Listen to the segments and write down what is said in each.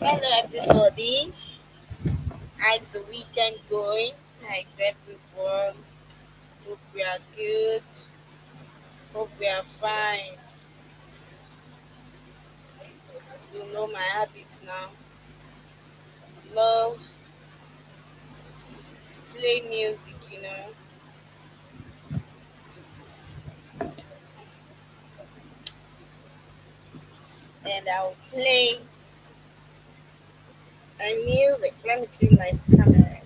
Hello, everybody. How's the weekend going? How's everyone? Hope we are good. Hope we are fine. You know my habits now. Love to play music, and I'll play a music. Let me clean my camera.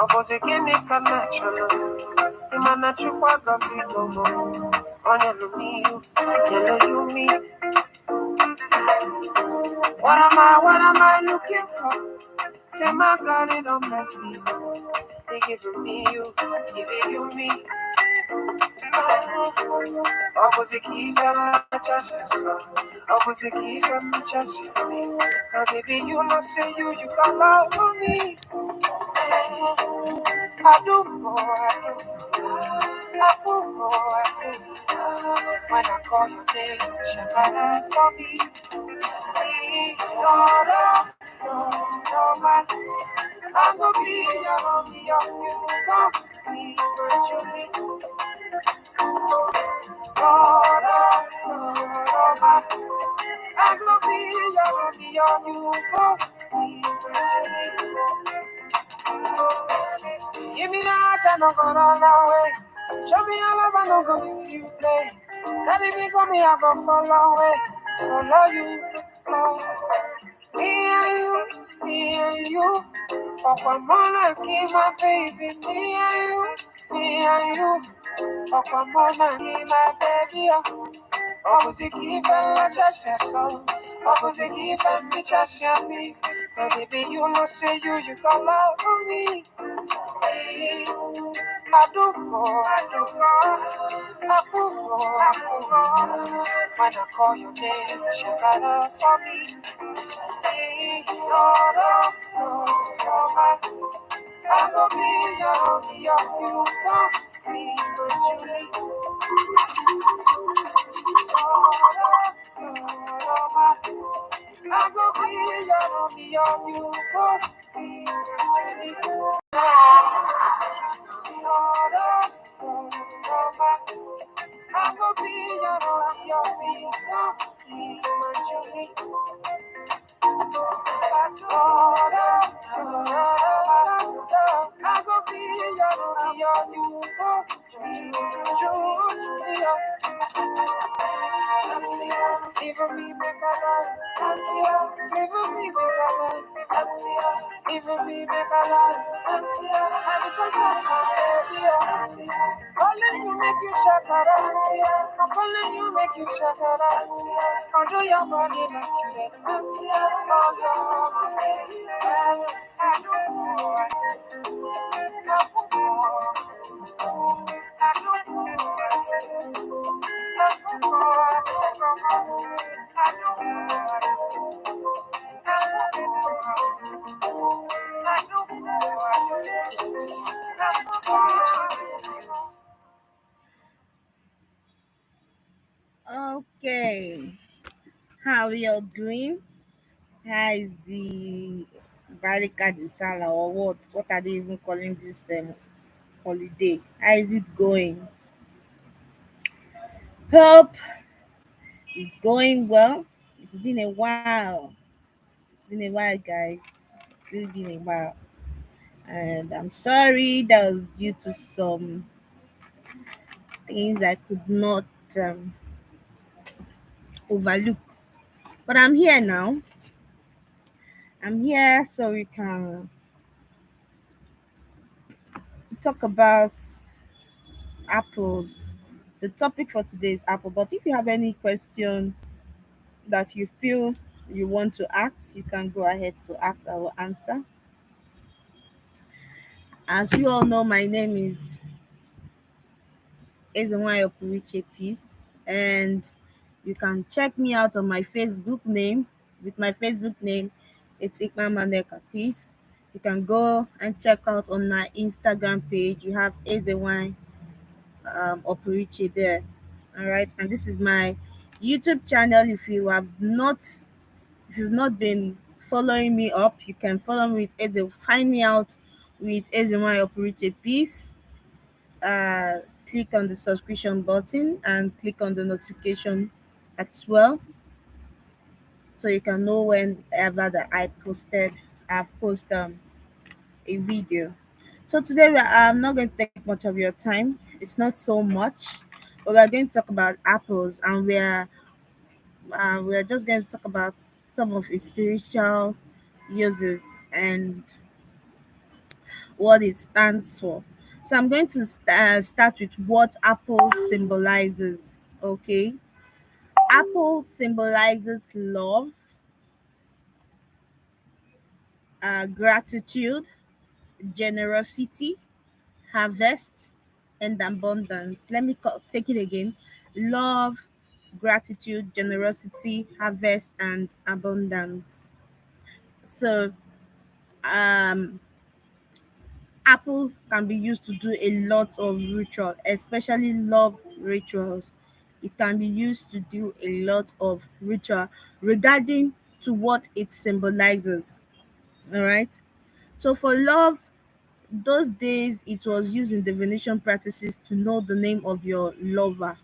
Obozi gịnị ka m na-achọrọ ịma na Chukwu agọzigo m ọ nyelu m ihu nyelu ya umi. What am I looking for? Say my God, it don't mess me. They giving me you, giving you me. Opposite key from my chest, opposite key from my chest. Now, baby, you must say you got love for me. I do more, I do more. When I call your name, shine for me. I'm gonna be your you gon' be virtually. I'm gonna be your you gon' be virtually. Give me that, I no go run away. Show me all of I no go you play. Telling me come here, I go follow away. Follow you, oh. Me and you. Papa Mona, keep my baby. Me and you. Papa Mona, keep my baby. Opposite keep and just so. Opposite keep and me just me. But baby, you must say you got love for me. I do go, when I call your name, she got up for me. I go be your, you gon' be my Julie. I go be your, you gon' be my Julie. I go be your big be my Julie. I go be your new even me make a lie, even me make a lie, even me make a lie, and because of my baby, only you make you shakara, only you make you shakara, I'll do your body like you did, oh your baby, I Okay. How are you all doing? How is the Barika de Sala or what? What are they even calling this holiday? How is it going? Hope it's going well. It's been a while. It's been a while, guys. It's really been a while. And I'm sorry that was due to some things I could not overlook. But I'm here now. I'm here so we can talk about apples. The topic for today is apple. But if you have any question that you feel you want to ask, you can go ahead to ask. I will answer. As you all know, my name is Ezenwayo Puriche Peace, and you can check me out on my Facebook name. with my Facebook name. It's Ikma Maneka Peace. You can go and check out on my Instagram page. You have Ezewine Operiche there. All right, and this is my YouTube channel. If you've not been following me up, you can follow me with Eze. Find me out with Ezewine Operiche Peace. Click on the subscription button and click on the notification as well, so you can know whenever that I post a video. So today I'm not going to take much of your time. It's not so much, but we're going to talk about apples, and we're just going to talk about some of its spiritual uses and what it stands for. So I'm going to start with what apple symbolizes. Okay, apple symbolizes love, gratitude, generosity, harvest, and abundance. Let me take it again: love, gratitude, generosity, harvest, and abundance. So, um, apple can be used to do a lot of ritual, especially love rituals. It can be used to do a lot of ritual regarding to what it symbolizes. All right. So for love, those days it was used in divination practices to know the name of your lover.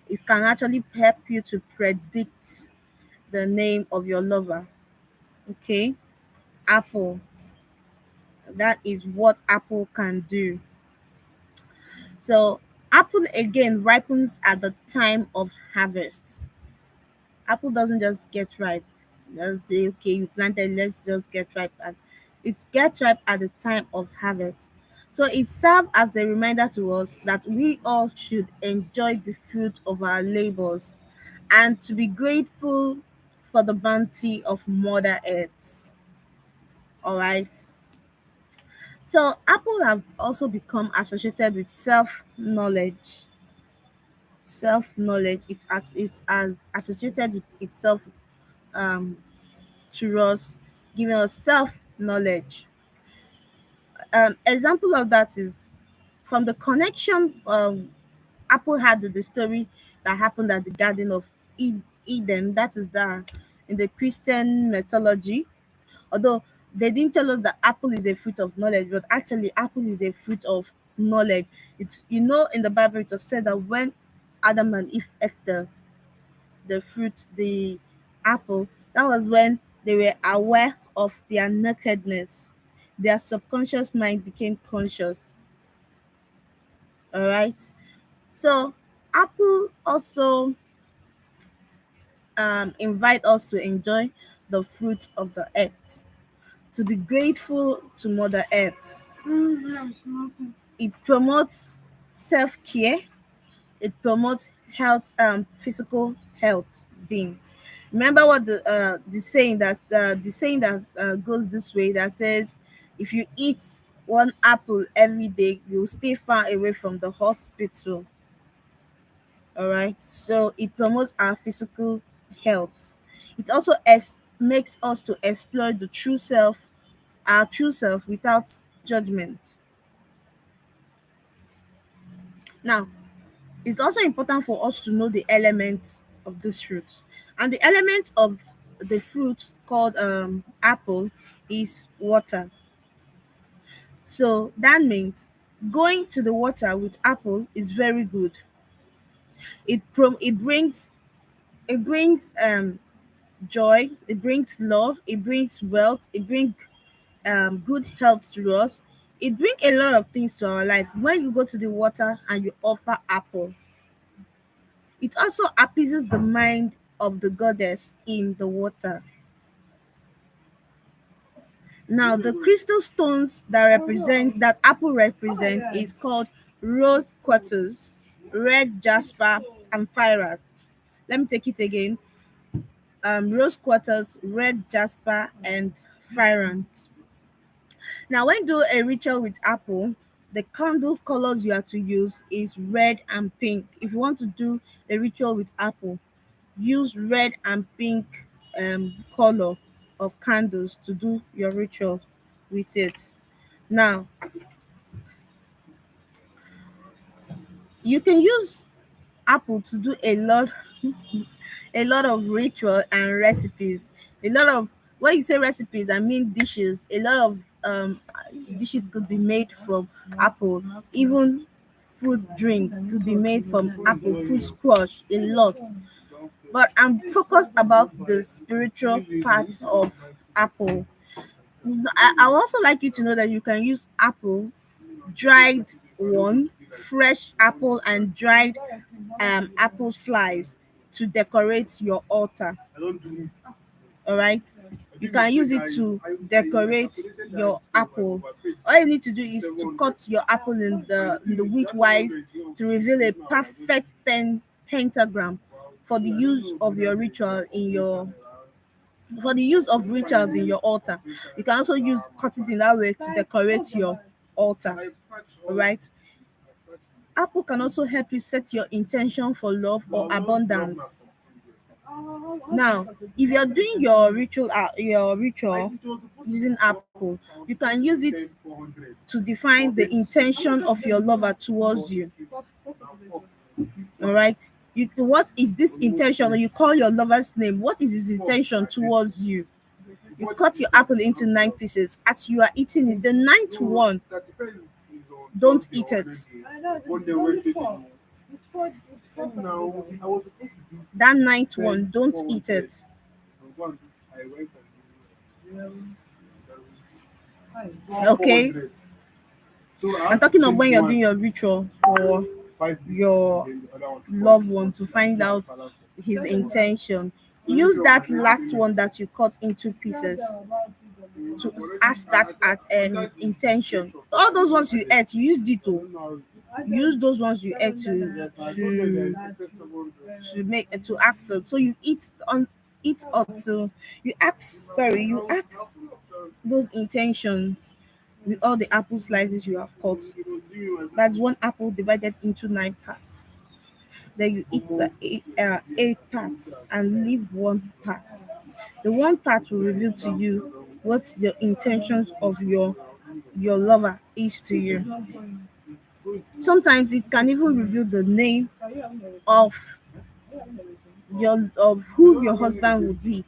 It can actually help you to predict the name of your lover. Okay. Apple. That is what apple can do. So apple again ripens at the time of harvest. Apple doesn't just get ripe. Just say, okay, you planted, let's just get ripe. And it gets ripe at the time of harvest. So it serves as a reminder to us that we all should enjoy the fruit of our labors and to be grateful for the bounty of Mother Earth. All right. So Apple have also become associated with self-knowledge. Self-knowledge. It has associated with itself um to us, giving us self-knowledge. Example of that is from the connection Apple had with the story that happened at the Garden of Eden. That is the in the Christian mythology. Although they didn't tell us that apple is a fruit of knowledge, but actually apple is a fruit of knowledge. It's in the Bible it was said that when Adam and Eve ate the fruit, the apple, that was when they were aware of their nakedness. Their subconscious mind became conscious. All right. So apple also invite us to enjoy the fruit of the earth, to be grateful to Mother Earth. It promotes self-care. It promotes health, physical health being. Remember what the saying that goes this way, that says, if you eat one apple every day, you'll stay far away from the hospital. All right. So it promotes our physical health. It also makes us to explore the true self, our true self, without judgment. Now, it's also important for us to know the elements of this fruit. And the element of the fruit called apple is water. So that means going to the water with apple is very good. It brings joy, it brings love, it brings wealth, it brings good health to us. It brings a lot of things to our life. When you go to the water and you offer apple, it also appeases the mind of the goddess in the water. Now, the crystal stones that apple represents is called rose quarters, red jasper, and pyrite. Let me take it again. Rose quarters, red jasper, and pyrite. Now, when do a ritual with apple, the candle colors you are to use is red and pink. If you want to do a ritual with apple, use red and pink color of candles to do your ritual with it. Now, you can use apple to do a lot of ritual and recipes. A lot of, when you say recipes, I mean dishes. A lot of dishes could be made from apple. Even fruit drinks could be made from apple. Fruit squash, a lot. But I'm focused about the spiritual part of apple. I also like you to know that you can use apple, dried one, fresh apple, and dried apple slice to decorate your altar. All right, you can use it to decorate your apple. All you need to do is to cut your apple in the widthwise to reveal a perfect pentagram for the use of your ritual in your for the use of rituals in your altar. You can also use cut it in that way to decorate your altar. All right. Apple can also help you set your intention for love or abundance. Now, if you're doing your ritual using apple, you can use it to define the intention of your lover towards you. All right. What is this intention? Or you call your lover's name. What is his intention towards you? You cut your apple into 9 pieces. As you are eating it, the ninth one, don't eat it. That ninth one, don't eat it. Okay. I'm talking of when you're doing your ritual for your loved one to find out his intention. Use that last one that you cut into pieces to ask that at intention. All those ones you ate, you use it to use those ones you ate to make to ask them. So you eat until you ask those intentions with all the apple slices you have cut. That's one apple divided into 9 parts. Then you eat the 8 parts and leave one part. The one part will reveal to you what the intentions of your lover is to you. Sometimes it can even reveal the name of of who your husband will be.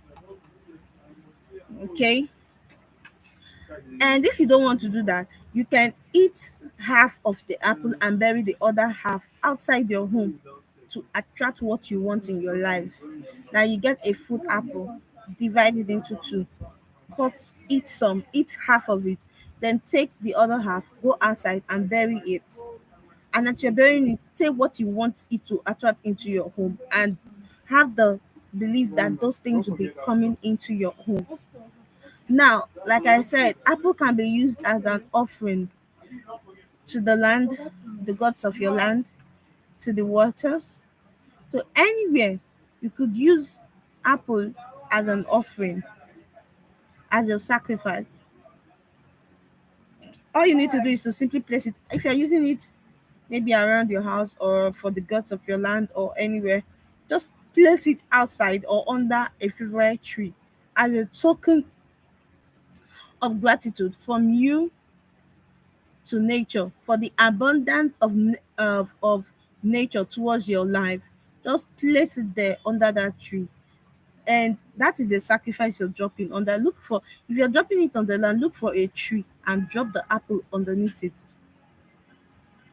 Okay. And if you don't want to do that, you can eat half of the apple and bury the other half outside your home to attract what you want in your life. Now you get a full apple, divide it into two, cut, eat half of it, then take the other half, go outside and bury it. And as you're burying it, say what you want it to attract into your home and have the belief that those things will be coming into your home. Now, like I said, apple can be used as an offering to the land, the gods of your land, to the waters. So anywhere you could use apple as an offering, as a sacrifice. All you need to do is to simply place it. If you're using it maybe around your house or for the gods of your land or anywhere, just place it outside or under a favorite tree as a token of gratitude from you to nature for the abundance of nature towards your life. Just place it there under that tree. And that is a sacrifice you're dropping under. Look for, if you're dropping it on the land, look for a tree and drop the apple underneath it.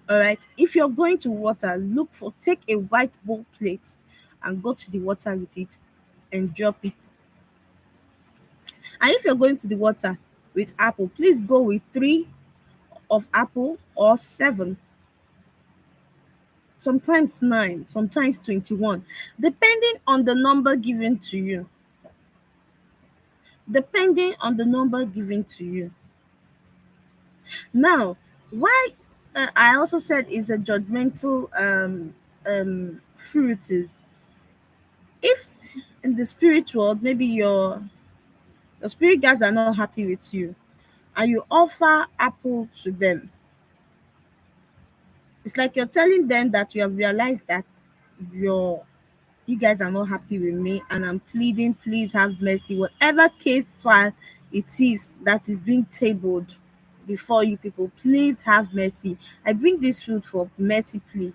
All right. If you're going to water, take a white bowl plate and go to the water with it and drop it. And if you're going to the water with apple, please go with 3 of apple or 7, sometimes 9, sometimes 21, depending on the number given to you. Depending on the number given to you. Now, why I also said is a judgmental fruit is if in the spirit world maybe your spirit guides are not happy with you and you offer apple to them, it's like you're telling them that you have realized that your You guys are not happy with me, and I'm pleading, please have mercy. Whatever case file it is that is being tabled before you people, please have mercy. I bring this fruit for mercy plea.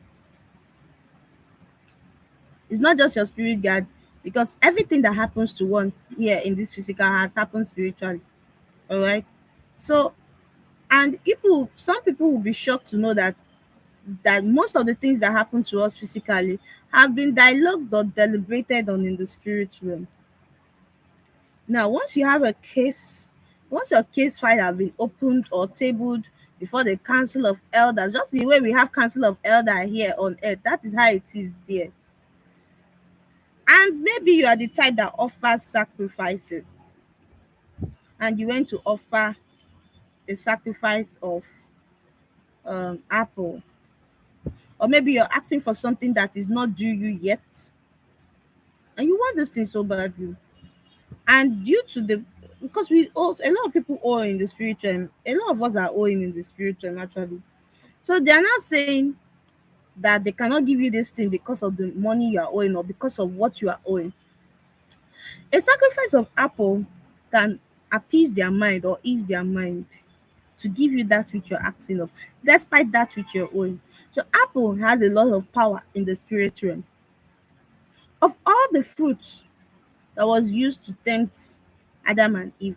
It's not just your spirit guide, because everything that happens to one here in this physical house happens spiritually. All right. So, and some people will be shocked to know that most of the things that happen to us physically have been dialogued or deliberated on in the spirit realm. Now, once your case file have been opened or tabled before the council of elders, just the way we have council of elder here on earth, that is how it is there. And maybe you are the type that offers sacrifices, and you went to offer a sacrifice of apple, or maybe you're asking for something that is not due you yet, and you want this thing so badly, and due to the because we also a lot of people owe in the spirit realm, a lot of us are owing in the spirit realm actually. So they are not saying that they cannot give you this thing because of the money you are owing or because of what you are owing. A sacrifice of apple can appease their mind or ease their mind to give you that which you're asking of, despite that which you're owing. So apple has a lot of power in the spirit realm. Of all the fruits that was used to tempt Adam and Eve,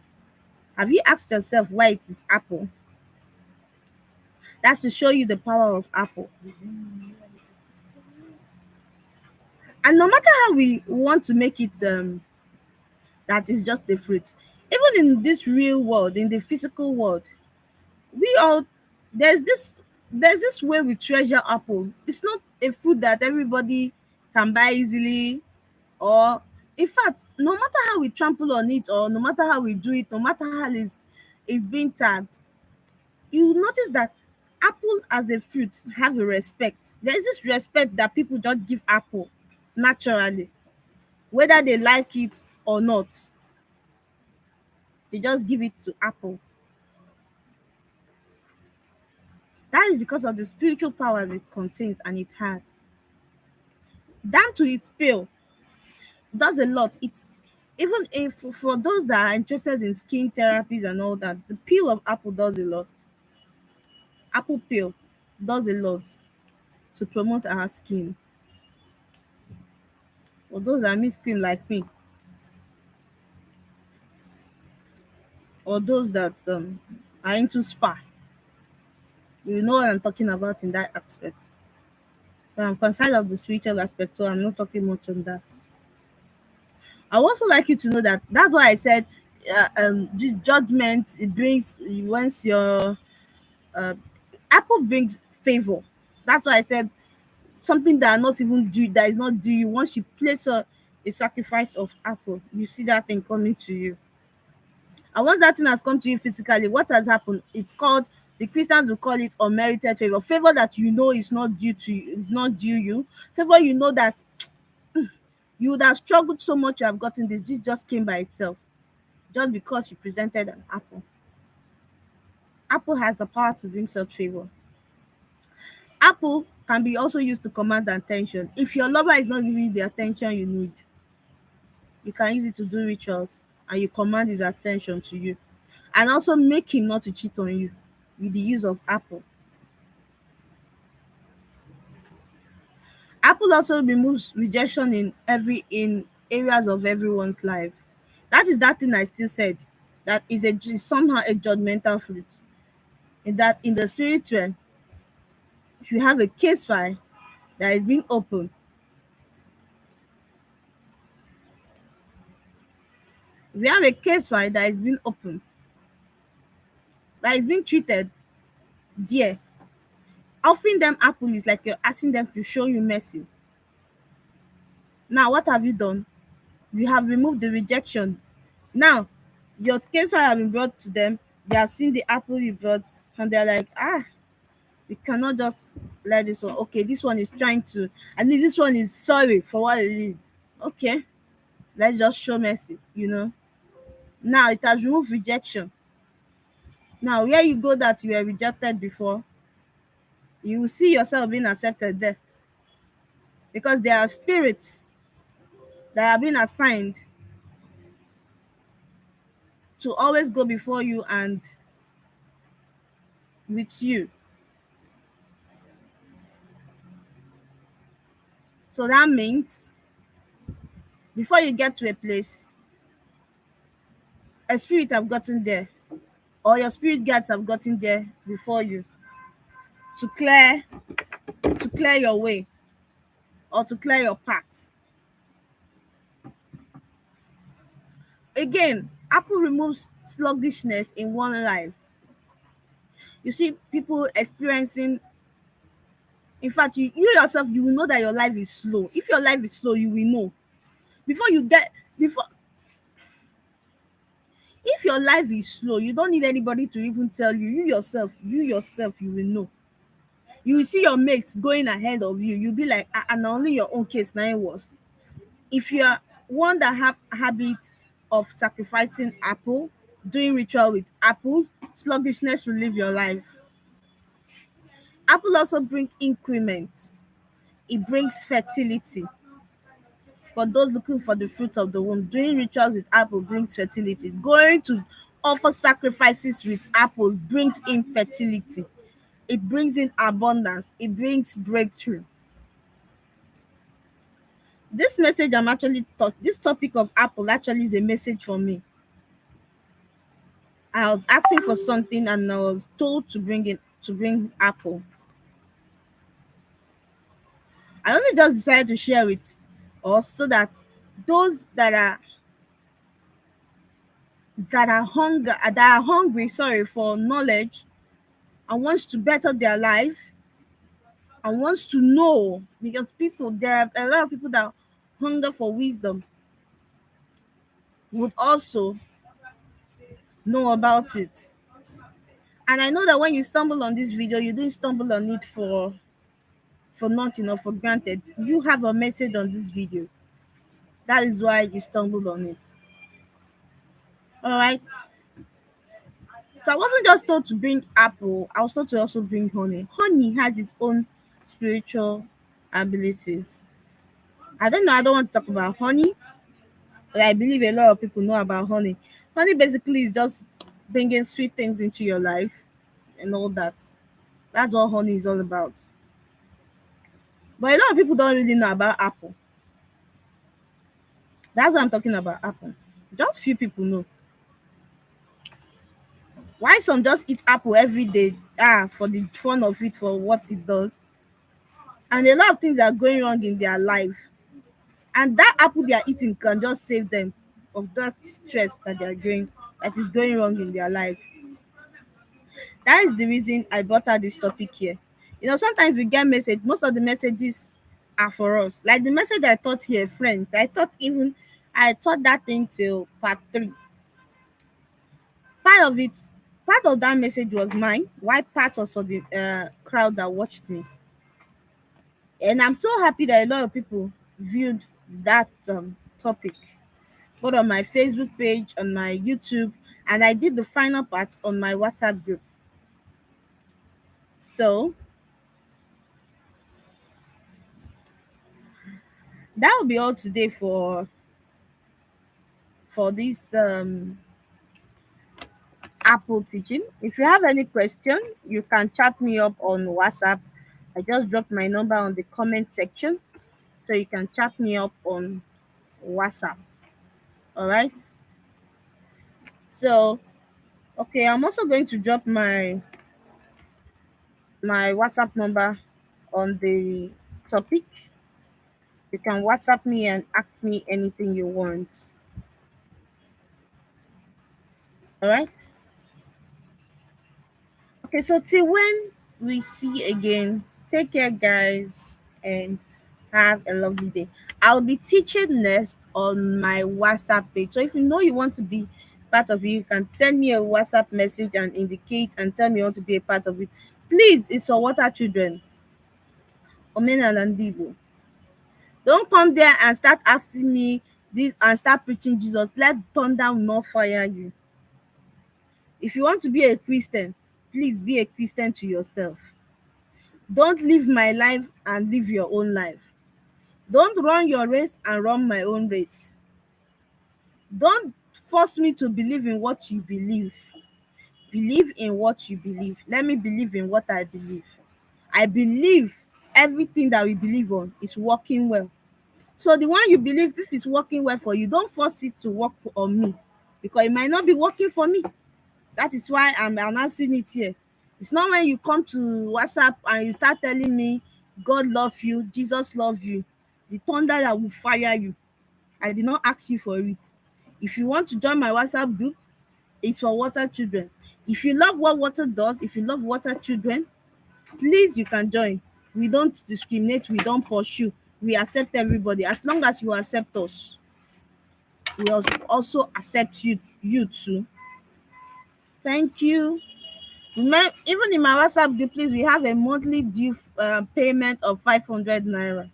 have you asked yourself why it is apple? That's to show you the power of apple. And no matter how we want to make it that is just a fruit, even in this real world, in the physical world, we all there's this there's this way we treasure apple. It's not a fruit that everybody can buy easily, or in fact, no matter how we trample on it, or no matter how we do it, no matter how it's being tagged, you notice that apple as a fruit have a respect. There's this respect that people just give apple naturally, whether they like it or not. They just give it to apple. That is because of the spiritual powers it contains and it has. Down to its peel does a lot. It's even if for those that are interested in skin therapies and all that, the peel of apple does a lot. Apple peel does a lot to promote our skin. For those that miss cream like me, or those that are into spa, you know what I'm talking about in that aspect. But I'm concerned of the spiritual aspect, so I'm not talking much on that. I would also like you to know that that's why I said judgment it brings once your uh, apple brings favor. That's why I said something that are not even due, that is not due you. Once you place a sacrifice of apple, you see that thing coming to you. And once that thing has come to you physically, what has happened? It's called, the Christians will call it unmerited favor. Favor that you know is not due to you, is not due you. Favor you know that you would have struggled so much you have gotten this. This just came by itself, just because you presented an apple. Apple has the power to bring such favor. Apple can be also used to command attention. If your lover is not giving you the attention you need, you can use it to do rituals and you command his attention to you. And also make him not to cheat on you with the use of apple. Apple also removes rejection in areas of everyone's life. That is that thing I still said. That is somehow a judgmental fruit. In that in the spirit realm, if you have a case file that is being opened, if you have a case file that is being opened, that is being treated there, offering them apple is like you're asking them to show you mercy. Now, what have you done? You have removed the rejection. Now, your case file have been brought to them. They have seen the apple you brought, and they're like, we cannot just let this one. Okay, this one is trying to, at least this one is sorry for what it did. Okay, let's just show mercy. Now it has removed rejection. Now, where you go that you were rejected before, you will see yourself being accepted there, because there are spirits that have been assigned to always go before you and with you. So that means before you get to a place, a spirit have gotten there, or your spirit guides have gotten there before you to clear your way or to clear your path. Again, Apple removes sluggishness in one life. You see people experiencing, in fact, you yourself, you will know that your life is slow. If your life is slow, you will know. Before you get, before, if your life is slow, you don't need anybody to even tell you. You yourself, you will know. You will see your mates going ahead of you. You'll be like, and only your own case now it was. If you are one that have habit of sacrificing apple, doing ritual with apples, sluggishness will live your life. Apple also bring increment. It brings fertility. For those looking for the fruit of the womb, doing rituals with apple brings fertility. Going to offer sacrifices with apples brings infertility. It brings in abundance. It brings breakthrough. This message I'm actually taught, this topic of apple actually is a message for me. I was asking for something and I was told to bring apple. I only just decided to share with us so that those that are hungry, sorry, for knowledge and wants to better their life and wants to know, because there are a lot of people that hunger for wisdom, would also know about it. And I know that when you stumble on this video, you didn't stumble on it for nothing or for granted. You have a message on this video. That is why you stumbled on it. All right. So I wasn't just told to bring apple, I was told to also bring honey. Honey has its own spiritual abilities. I don't know, I don't want to talk about honey, but I believe a lot of people know about honey. Honey basically is just bringing sweet things into your life and all that. That's what honey is all about. But a lot of people don't really know about apple. That's what I'm talking about, apple. Just few people know. Why some just eat apple every day? For the fun of it, for what it does. And a lot of things are going wrong in their life. And that apple they are eating can just save them of that stress that is going wrong in their life. That is the reason I brought out this topic here. Sometimes we get message, most of the messages are for us. Like the message I taught here, friends. I taught that thing till part 3. Part of it, part of that message was mine, while part was for the crowd that watched me. And I'm so happy that a lot of people viewed that topic, both on my Facebook page, on my YouTube, and I did the final part on my WhatsApp group. So that will be all today for this Apple teaching. If you have any question, you can chat me up on WhatsApp. I just dropped my number on the comment section, so you can chat me up on WhatsApp. All right. So, okay, I'm also going to drop my WhatsApp number on the topic. You can WhatsApp me and ask me anything you want. All right. Okay, so till when we see again, take care, guys, and have a lovely day. I'll be teaching next on my WhatsApp page. So if you know you want to be part of it, you can send me a WhatsApp message and indicate and tell me you want to be a part of it. Please, it's for water children. Omena Landibo. Don't come there and start asking me this and start preaching Jesus. Let thunder not fire you. If you want to be a Christian, please be a Christian to yourself. Don't live my life and live your own life. Don't run your race and run my own race. Don't force me to believe in what you believe. Believe in what you believe. Let me believe in what I believe. I believe everything that we believe on is working well. So the one you believe, if it's working well for you, don't force it to work on me, because it might not be working for me. That is why I'm announcing it here. It's not when you come to WhatsApp and you start telling me God love you, Jesus love you, the thunder that will fire you. I did not ask you for it. If you want to join my WhatsApp group, it's for water children. If you love what water does, if you love water children, please, you can join. We don't discriminate, we don't pursue. We accept everybody. As long as you accept us, we also accept you too. Thank you. Even in my WhatsApp group, please, we have a monthly due payment of 500 naira.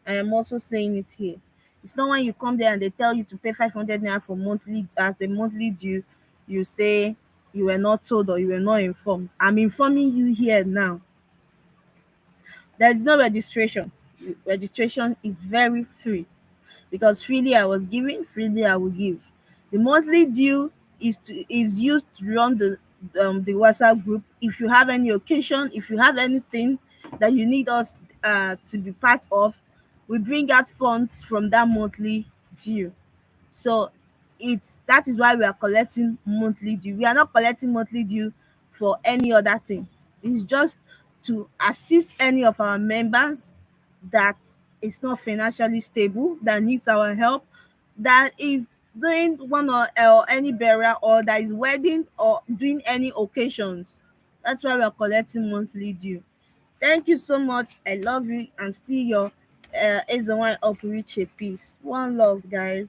I am also saying it here. It's not when you come there and they tell you to pay 500 naira for monthly as a monthly due, you say you were not told or you were not informed. I'm informing you here now. There is no registration. Registration is very free, because freely I was giving, freely I will give. The monthly due is used to run the WhatsApp group. If you have any occasion, if you have anything that you need us to be part of, we bring out funds from that monthly due. So it's that is why we are collecting monthly due. We are not collecting monthly due for any other thing. It's just to assist any of our members that is not financially stable, that needs our help, that is doing one or any burial, or that is wedding or doing any occasions. That's why we are collecting monthly due. Thank you so much. I love you. I'm still your Ezewine Up Reach a Peace. One love, guys.